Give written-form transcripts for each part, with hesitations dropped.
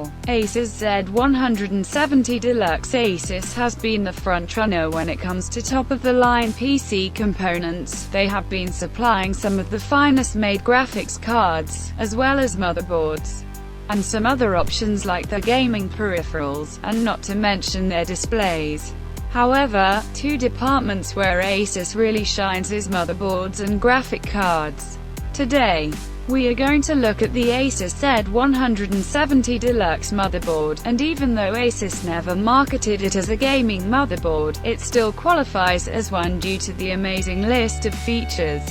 4. Asus Z170 Deluxe. Asus has been the frontrunner when it comes to top-of-the-line PC components. They have been supplying some of the finest made graphics cards, as well as motherboards, and some other options like their gaming peripherals, and not to mention their displays. However, two departments where Asus really shines is motherboards and graphic cards. Today, we are going to look at the Asus Z170 Deluxe motherboard, and even though Asus never marketed it as a gaming motherboard, it still qualifies as one due to the amazing list of features.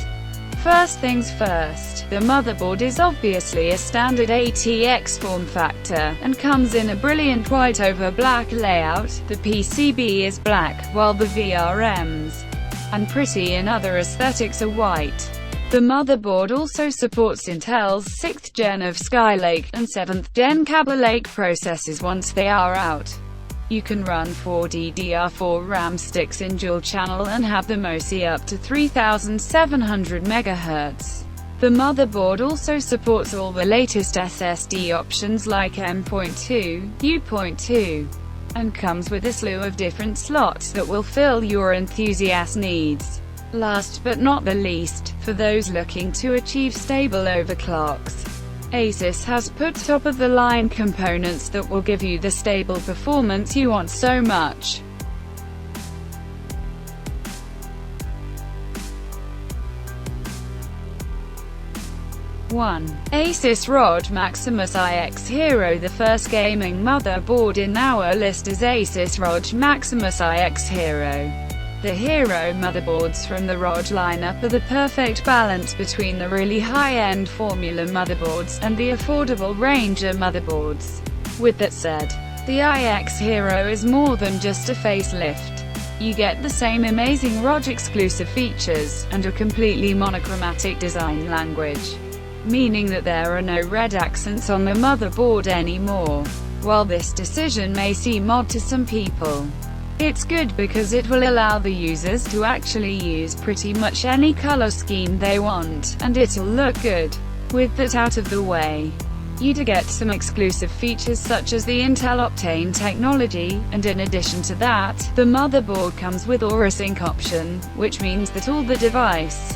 First things first, the motherboard is obviously a standard ATX form factor, and comes in a brilliant white over black layout. The PCB is black, while the VRMs and pretty and other aesthetics are white. The motherboard also supports Intel's 6th gen of Skylake, and 7th gen Kaby Lake processors once they are out. You can run 4 DDR4 RAM sticks in dual channel and have the MOSI up to 3700 MHz. The motherboard also supports all the latest SSD options like M.2, U.2, and comes with a slew of different slots that will fill your enthusiast needs. Last but not the least, for those looking to achieve stable overclocks, Asus has put top-of-the-line components that will give you the stable performance you want so much. 1. Asus ROG Maximus iX Hero. The first gaming motherboard in our list is Asus ROG Maximus iX Hero. The Hero motherboards from the ROG lineup are the perfect balance between the really high-end Formula motherboards, and the affordable Ranger motherboards. With that said, the iX Hero is more than just a facelift. You get the same amazing ROG exclusive features, and a completely monochromatic design language, meaning that there are no red accents on the motherboard anymore. While this decision may seem odd to some people, it's good because it will allow the users to actually use pretty much any color scheme they want, and it'll look good. With that out of the way, you do get some exclusive features such as the Intel Optane technology, and in addition to that, the motherboard comes with Aura Sync option, which means that all the device,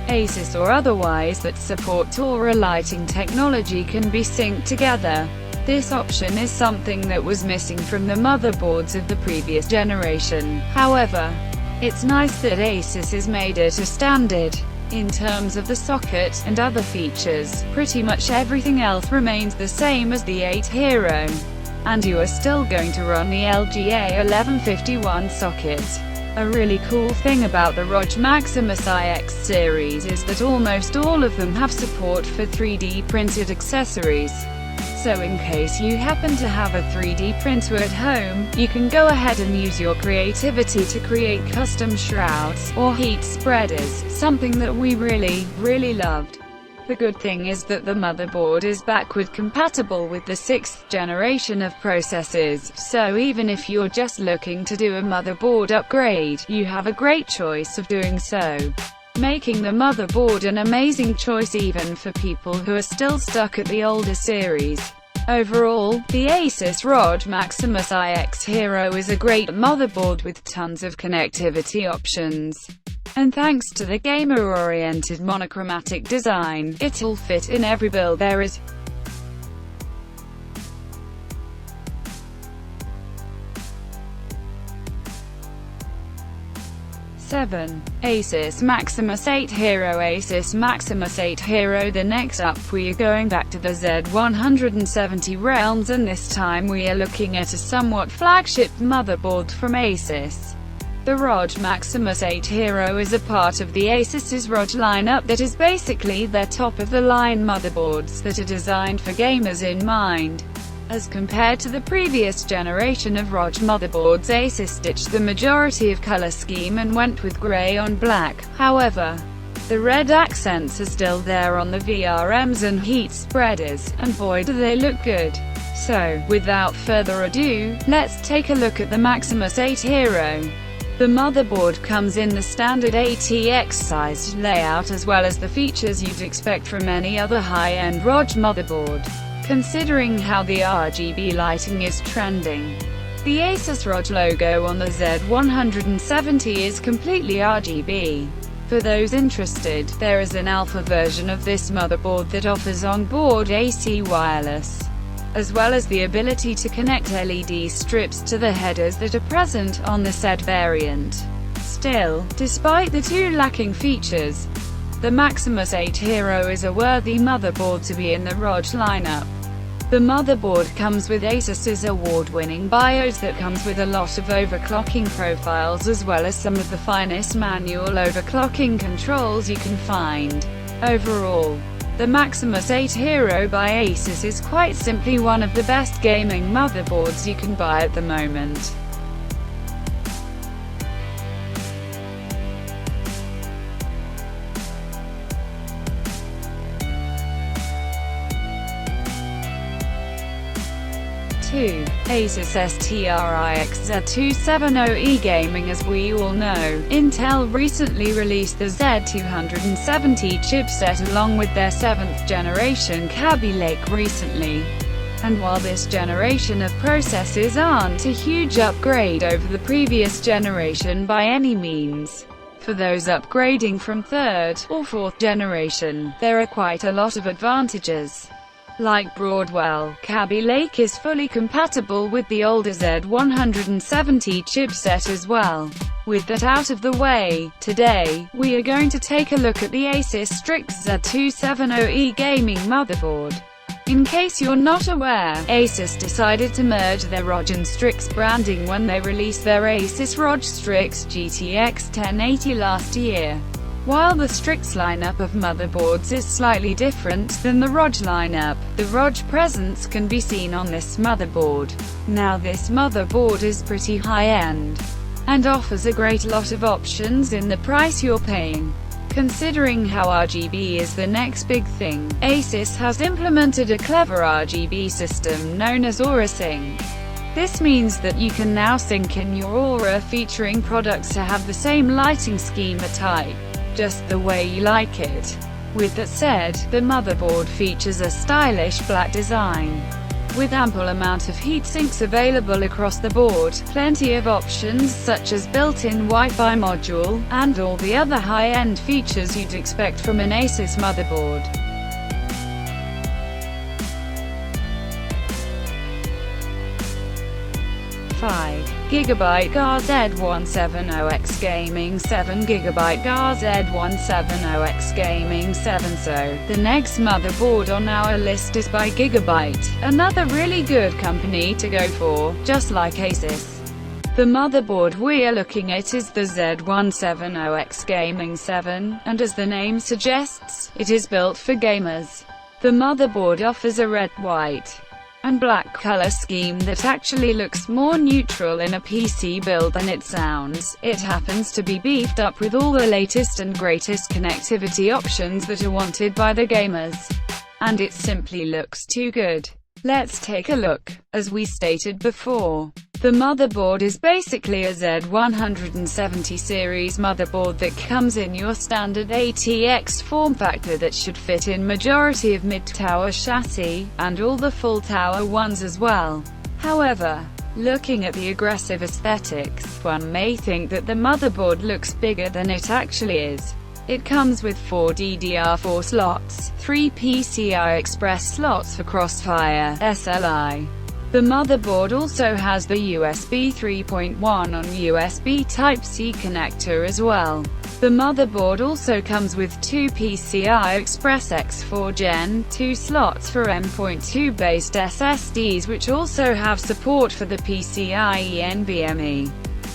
Asus or otherwise, that support Aura lighting technology can be synced together. This option is something that was missing from the motherboards of the previous generation. However, it's nice that Asus has made it a standard. In terms of the socket and other features, pretty much everything else remains the same as the 8 Hero, and you are still going to run the LGA 1151 socket. A really cool thing about the ROG Maximus iX series is that almost all of them have support for 3D printed accessories. So in case you happen to have a 3D printer at home, you can go ahead and use your creativity to create custom shrouds, or heat spreaders, something that we really loved. The good thing is that the motherboard is backward compatible with the 6th generation of processors, so even if you're just looking to do a motherboard upgrade, you have a great choice of doing so, making the motherboard an amazing choice even for people who are still stuck at the older series. Overall, the Asus ROG Maximus iX Hero is a great motherboard with tons of connectivity options. And thanks to the gamer-oriented monochromatic design, it'll fit in every build there is. 7. Asus Maximus 8 Hero. Asus Maximus 8 Hero. The next up, we are going back to the Z170 realms, and this time we are looking at a somewhat flagship motherboard from Asus. The ROG Maximus 8 Hero is a part of the Asus's ROG lineup that is basically their top-of-the-line motherboards that are designed for gamers in mind. As compared to the previous generation of ROG motherboards, Asus ditched the majority of color scheme and went with gray on black. However, the red accents are still there on the VRMs and heat spreaders, and boy do they look good. So, without further ado, let's take a look at the Maximus 8 Hero. The motherboard comes in the standard ATX-sized layout as well as the features you'd expect from any other high-end ROG motherboard. considering how the RGB lighting is trending. The Asus ROG logo on the Z170 is completely RGB. For those interested, there is an alpha version of this motherboard that offers on-board AC wireless, as well as the ability to connect LED strips to the headers that are present on the said variant. Still, despite the two lacking features, the Maximus VIII Hero is a worthy motherboard to be in the ROG lineup. The motherboard comes with Asus's award-winning BIOS that comes with a lot of overclocking profiles as well as some of the finest manual overclocking controls you can find. Overall, the Maximus VIII Hero by Asus is quite simply one of the best gaming motherboards you can buy at the moment. Asus STRIX Z270E Gaming. As we all know, Intel recently released the Z270 chipset along with their 7th generation Kaby Lake recently. And while this generation of processors aren't a huge upgrade over the previous generation by any means, for those upgrading from 3rd or 4th generation, there are quite a lot of advantages. Like Broadwell, Kaby Lake is fully compatible with the older Z170 chipset as well. With that out of the way, today, we are going to take a look at the Asus STRIX Z270E gaming motherboard. In case you're not aware, Asus decided to merge their ROG and STRIX branding when they released their Asus ROG STRIX GTX 1080 last year. While the STRIX lineup of motherboards is slightly different than the ROG lineup, the ROG presence can be seen on this motherboard. Now this motherboard is pretty high-end, and offers a great lot of options in the price you're paying. Considering how RGB is the next big thing, Asus has implemented a clever RGB system known as Aura Sync. This means that you can now sync in your Aura featuring products to have the same lighting schema type, just the way you like it. With that said, the motherboard features a stylish black design, with ample amount of heat sinks available across the board, plenty of options such as built-in Wi-Fi module, and all the other high-end features you'd expect from an Asus motherboard. Gigabyte G170X Gaming 7 Gigabyte G170X Gaming 7. So, the next motherboard on our list is by Gigabyte, another really good company to go for, just like Asus. The motherboard we are looking at is the Z170X Gaming 7, and as the name suggests, it is built for gamers. The motherboard offers a red, white, and black color scheme that actually looks more neutral in a PC build than it sounds. It happens to be beefed up with all the latest and greatest connectivity options that are wanted by the gamers. And it simply looks too good. Let's take a look. As we stated before, the motherboard is basically a Z170 series motherboard that comes in your standard ATX form factor that should fit in majority of mid-tower chassis, and all the full-tower ones as well. However, looking at the aggressive aesthetics, one may think that the motherboard looks bigger than it actually is. It comes with 4 DDR4 slots, 3 PCI Express slots for Crossfire SLI. The motherboard also has the USB 3.1 on USB Type-C connector as well. The motherboard also comes with 2 PCI Express X4 Gen 2 slots for M.2 based SSDs, which also have support for the PCIe NVMe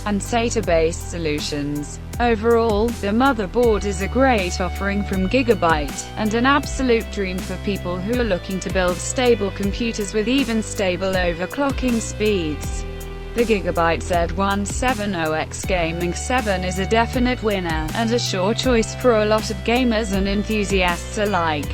and SATA-based solutions. Overall, the motherboard is a great offering from Gigabyte, and an absolute dream for people who are looking to build stable computers with even stable overclocking speeds. The Gigabyte Z170X Gaming 7 is a definite winner, and a sure choice for a lot of gamers and enthusiasts alike.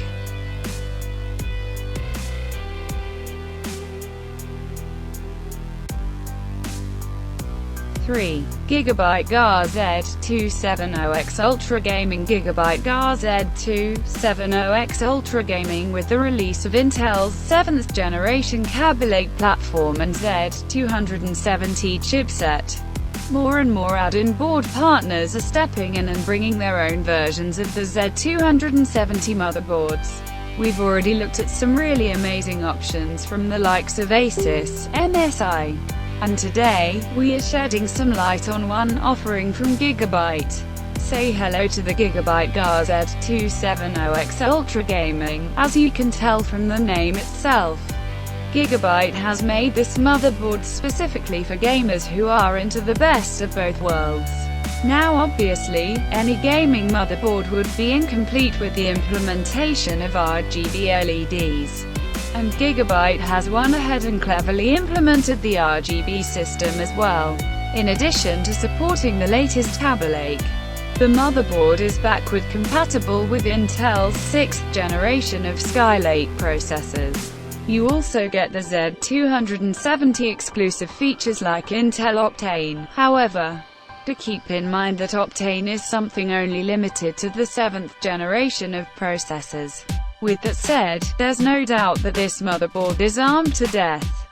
3. Gigabyte G1 Ultra Gaming. Gigabyte G1 Ultra Gaming. With the release of Intel's 7th generation Kaby Lake platform and Z270 chipset, more and more add-in board partners are stepping in and bringing their own versions of the Z270 motherboards. We've already looked at some really amazing options from the likes of Asus, MSI, and today, we are shedding some light on one offering from Gigabyte. Say hello to the Gigabyte G1 Ultra Gaming. As you can tell from the name itself, Gigabyte has made this motherboard specifically for gamers who are into the best of both worlds. Now obviously, any gaming motherboard would be incomplete with the implementation of RGB LEDs. And Gigabyte has one ahead and cleverly implemented the RGB system as well. In addition to supporting the latest Kaby Lake, the motherboard is backward compatible with Intel's 6th generation of Skylake processors. You also get the Z270 exclusive features like Intel Optane. However, to keep in mind that Optane is something only limited to the 7th generation of processors. With that said, there's no doubt that this motherboard is armed to death.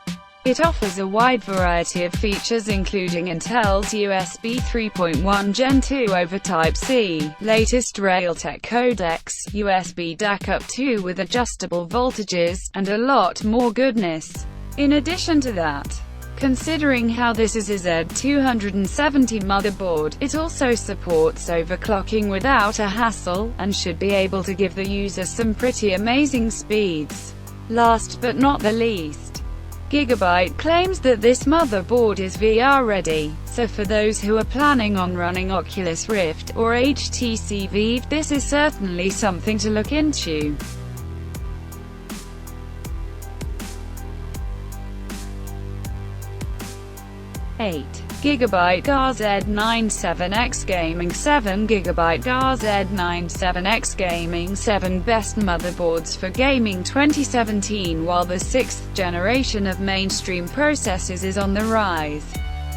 It offers a wide variety of features including Intel's USB 3.1 Gen 2 over Type-C, latest Realtek codecs, USB DAC up 2 with adjustable voltages, and a lot more goodness. In addition to that, considering how this is a Z270 motherboard, it also supports overclocking without a hassle, and should be able to give the user some pretty amazing speeds. Last but not the least, Gigabyte claims that this motherboard is VR ready, so for those who are planning on running Oculus Rift or HTC Vive, this is certainly something to look into. 8. Gigabyte G97X Gaming. 7. Gigabyte G97X Gaming. 7 Best Motherboards for Gaming 2017. While the 6th generation of mainstream processors is on the rise,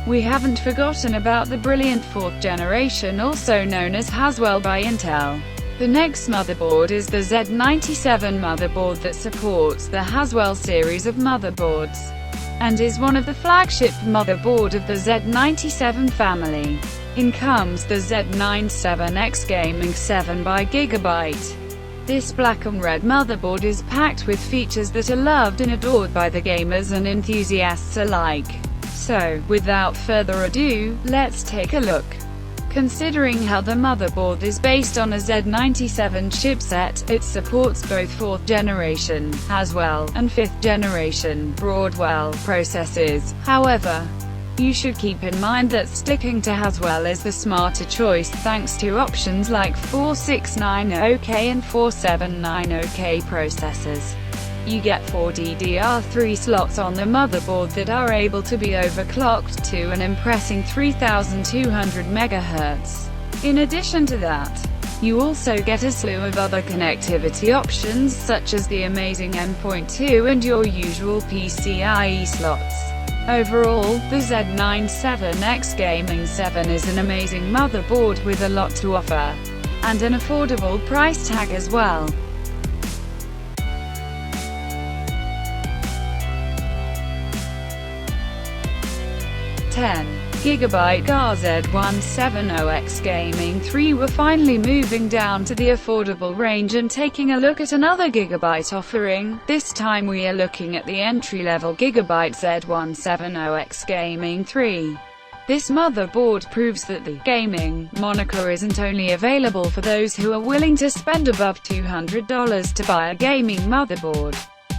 we haven't forgotten about the brilliant 4th generation, also known as Haswell by Intel. The next motherboard is the Z97 motherboard that supports the Haswell series of motherboards, and is one of the flagship motherboard of the Z97 family. In comes the Z97X Gaming 7 by Gigabyte. This black and red motherboard is packed with features that are loved and adored by the gamers and enthusiasts alike. So, without further ado, let's take a look. Considering how the motherboard is based on a Z97 chipset, it supports both 4th generation Haswell and 5th generation Broadwell processors. However, you should keep in mind that sticking to Haswell is the smarter choice thanks to options like 4690K and 4790K processors. You get 4 DDR3 slots on the motherboard that are able to be overclocked to an impressive 3200 MHz. In addition to that, you also get a slew of other connectivity options such as the amazing M.2 and your usual PCIe slots. Overall, the Z97X Gaming 7 is an amazing motherboard with a lot to offer, and an affordable price tag as well. 10. Gigabyte G170X Gaming 3. We're finally moving down to the affordable range and taking a look at another Gigabyte offering. This time we are looking at the entry-level Gigabyte Z170X Gaming 3. This motherboard proves that the gaming moniker isn't only available for those who are willing to spend above $200 to buy a gaming motherboard.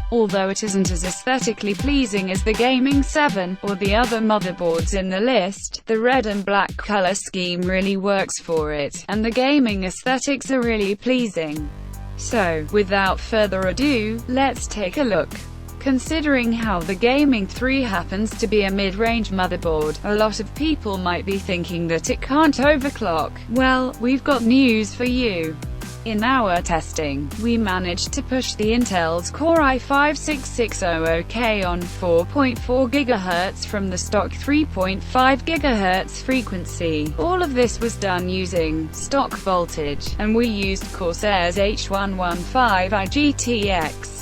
Although it isn't as aesthetically pleasing as the Gaming 7, or the other motherboards in the list, the red and black color scheme really works for it, and the gaming aesthetics are really pleasing. So, without further ado, let's take a look. Considering how the Gaming 3 happens to be a mid-range motherboard, a lot of people might be thinking that it can't overclock. Well, we've got news for you. In our testing, we managed to push the Intel's Core i5-6600K on 4.4 GHz from the stock 3.5 GHz frequency. All of this was done using stock voltage, and we used Corsair's H115i GTX.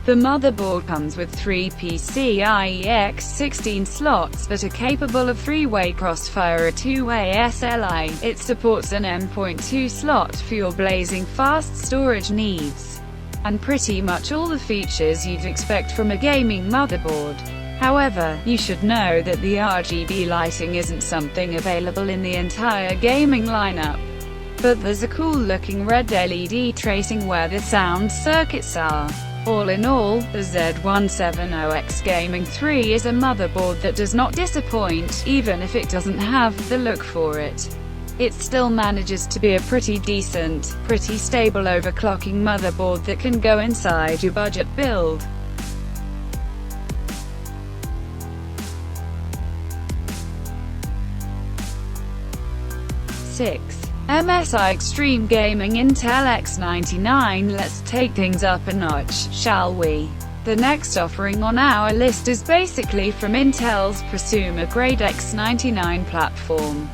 The motherboard comes with 3 PCIe X16 slots that are capable of 3-way crossfire or 2-way SLI. It supports an M.2 slot for your blazing fast storage needs, and pretty much all the features you'd expect from a gaming motherboard. However, you should know that the RGB lighting isn't something available in the entire gaming lineup. But there's a cool-looking red LED tracing where the sound circuits are. All in all, the Z170X Gaming 3 is a motherboard that does not disappoint, even if it doesn't have the look for it. It still manages to be a pretty decent, pretty stable overclocking motherboard that can go inside your budget build. (6) MSI Extreme Gaming Intel X99. Let's take things up a notch, shall we? The next offering on our list is basically from Intel's prosumer grade X99 platform.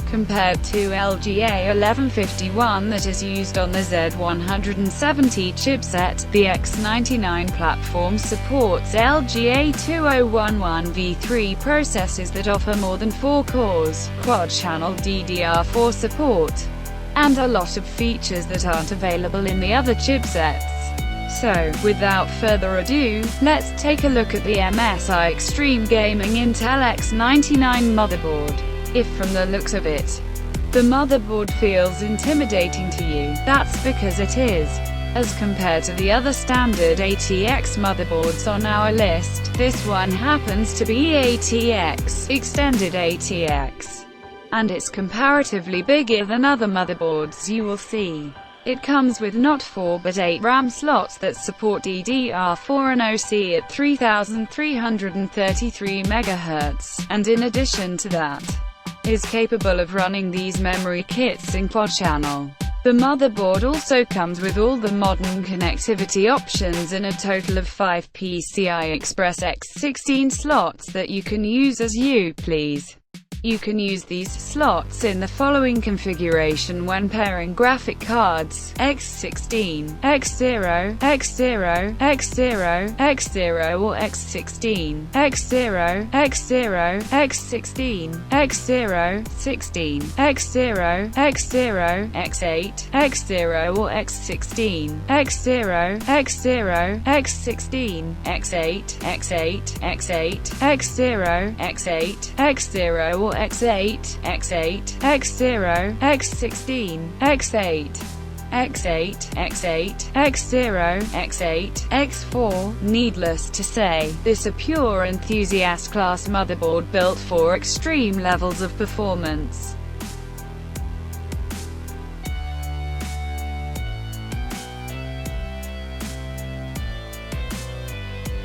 Compared to LGA 1151 that is used on the Z170 chipset, the X99 platform supports LGA 2011 V3 processors that offer more than 4 cores, quad-channel DDR4 support, and a lot of features that aren't available in the other chipsets. So, without further ado, let's take a look at the MSI Extreme Gaming Intel X99 motherboard. If from the looks of it, the motherboard feels intimidating to you, that's because it is. As compared to the other standard ATX motherboards on our list, this one happens to be ATX, extended ATX. And it's comparatively bigger than other motherboards you will see. It comes with not 4 but 8 RAM slots that support DDR4 and OC at 3333 MHz, and in addition to that, is capable of running these memory kits in quad-channel. The motherboard also comes with all the modern connectivity options and a total of 5 PCI Express X16 slots that you can use as you please. You can use these slots in the following configuration when pairing graphic cards: X16, X0, X0, X0, X0 or X16, X0, X0, X16, X0, 16, X0, X0, X8, X0 or X16, X0, X0, X16, X8, X8, X8, X0, X8, X0 or X8, X8, X0, X16, X8, X8, X8, X0, X8, X4. Needless to say, this is a pure enthusiast class motherboard built for extreme levels of performance.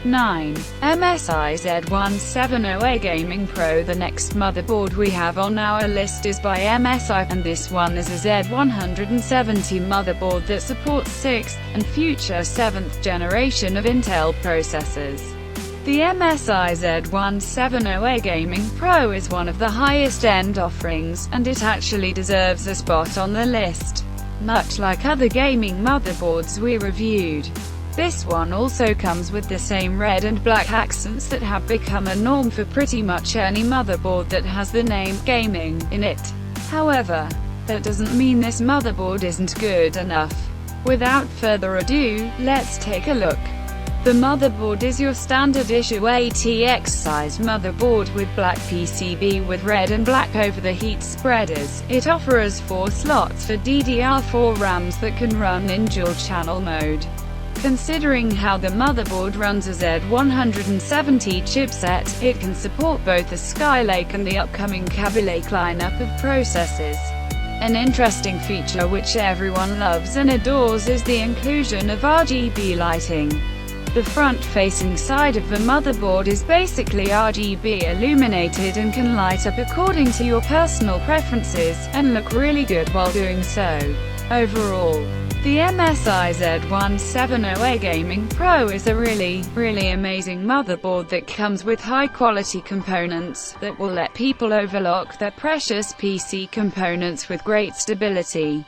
9. MSI Z170A Gaming Pro. The next motherboard we have on our list is by MSI, and this one is a Z170 motherboard that supports 6th, and future 7th generation of Intel processors. The MSI Z170A Gaming Pro is one of the highest-end offerings, and it actually deserves a spot on the list. Much like other gaming motherboards we reviewed, this one also comes with the same red and black accents that have become a norm for pretty much any motherboard that has the name "gaming" in it. However, that doesn't mean this motherboard isn't good enough. Without further ado, let's take a look. The motherboard is your standard issue ATX size motherboard with black PCB with red and black over the heat spreaders. It offers 4 slots for DDR4 RAMs that can run in dual channel mode. Considering how the motherboard runs a Z170 chipset, it can support both the Skylake and the upcoming Kaby Lake lineup of processors. An interesting feature which everyone loves and adores is the inclusion of RGB lighting. The front-facing side of the motherboard is basically RGB illuminated and can light up according to your personal preferences, and look really good while doing so. Overall, The MSI Z170A Gaming Pro is a really amazing motherboard that comes with high-quality components that will let people overlock their precious PC components with great stability.